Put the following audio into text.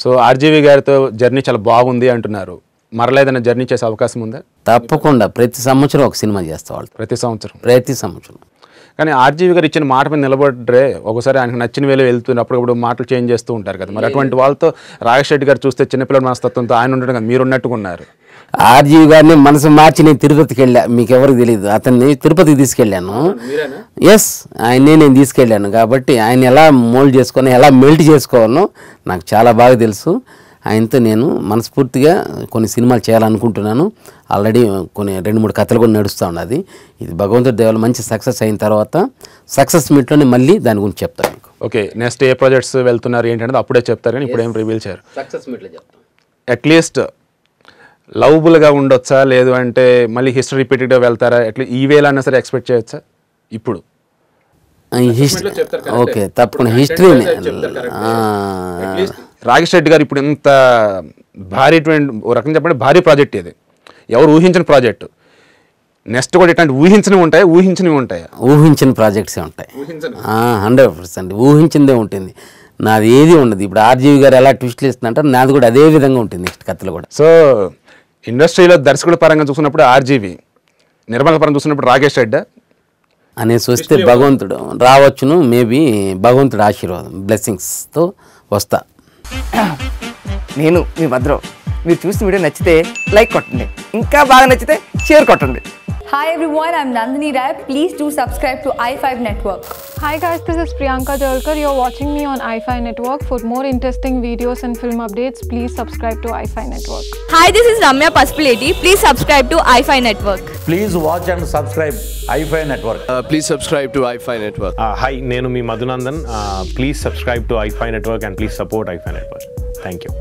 So RGV గారితో journey చాలా బాగుంది అంటున్నారు. మరలా ఏదైనా జర్నీ చేసే అవకాశం ఉందా? తప్పకుండా ప్రతి సంవత్సరం ఒక సినిమా చేస్తా వాళ్ళు. ప్రతి సంవత్సరం. కానీ ఆర్జీవి గారు ఇచ్చిన మాట మీద నిలబడ్డే ఒకసారి ఆయనకు నచ్చిన వేలో వెళ్తున్నారు, అప్పుడప్పుడు మాటలు చేంజ్ చేస్తూ ఉంటారు కదా. మరి అటువంటి వాళ్ళతో రాజేష్ రెడ్డి గారు చూస్తే చిన్నపిల్లల మనస్తత్వంతో ఆయన ఉండడం కదా, మీరు ఉన్నట్టుగా ఉన్నారు. ఆర్జీవి గారిని మనసు మార్చి నేను తిరుపతికి వెళ్ళా, మీకు ఎవరికి తెలియదు. అతన్ని తిరుపతికి తీసుకెళ్ళాను. ఎస్, ఆయన్నే నేను తీసుకెళ్ళాను. కాబట్టి ఆయన ఎలా మోల్డ్ చేసుకొని ఎలా మెల్ట్ చేసుకోవాలో నాకు చాలా బాగా తెలుసు. ఆయనతో నేను మనస్ఫూర్తిగా కొన్ని సినిమాలు చేయాలనుకుంటున్నాను. ఆల్రెడీ కొన్ని 2-3 కథలు కూడా నడుస్తూ ఉన్నది. ఇది భగవంతుడి దయ వల్ల మంచి సక్సెస్ అయిన తర్వాత సక్సెస్ మీట్లోనే మళ్ళీ దాని గురించి చెప్తాను మీకు. ఓకే, నెక్స్ట్ ఏ ప్రాజెక్ట్స్ వెళ్తున్నారు ఏంటంటే అప్పుడే చెప్తారు, కానీ ఇప్పుడు ఏం రివీల్ చేయరు. సక్సెస్ మీట్లో చెప్తాను. అట్లీస్ట్ లవబుల్గా ఉండొచ్చా, లేదు అంటే మళ్ళీ హిస్టరీ రిపీటెడ్గా వెళ్తారా, ఎట్లా ఈ వేలన్నా సరే ఎక్స్పెక్ట్ చేయొచ్చా? ఇప్పుడు ఓకే, తప్పకుండా హిస్టరీని రాజేష్ రెడ్డి గారు ఇప్పుడు ఇంత భారీ ఓ రకంగా చెప్పండి భారీ ప్రాజెక్ట్ ఇది, ఎవరు ఊహించిన ప్రాజెక్టు. నెక్స్ట్ కూడా ఇట్లాంటి ఊహించినవి ఉంటాయా? ఊహించిన ప్రాజెక్ట్సే ఉంటాయి. 100% ఊహించిందే ఉంటుంది. నాది ఏది ఉండదు. ఇప్పుడు ఆర్జీవి గారు ఎలా ట్విస్ట్లు ఇస్తుందంటారు, నాది కూడా అదే విధంగా ఉంటుంది నెక్స్ట్ కథలు కూడా. సో ఇండస్ట్రీలో దర్శకుల పరంగా చూసినప్పుడు ఆర్జీవి, నిర్మాణ పరంగా చూసినప్పుడు రాజేష్ రెడ్డి అనేసి వస్తే భగవంతుడు రావచ్చును. మేబీ భగవంతుడు ఆశీర్వాదం బ్లెస్సింగ్స్తో వస్తా. నేను మీ భద్రం. మీరు చూసిన వీడియో నచ్చితే లైక్ కొట్టండి, ఇంకా బాగా నచ్చితే షేర్ కొట్టండి. Hi everyone, I'm Nandini Rai. Please do subscribe to i5 Network. Hi guys, this is Priyanka Jalkar. You're watching me on i5 Network. For more interesting videos and film updates, please subscribe to i5 Network. Hi, this is Ramya Paspaleti. Please subscribe to i5 Network. Please watch and subscribe i5 Network. Please subscribe to i5 Network. Hi, nenu mee Madhunandan. Please subscribe to i5 Network and please support i5 Network. Thank you.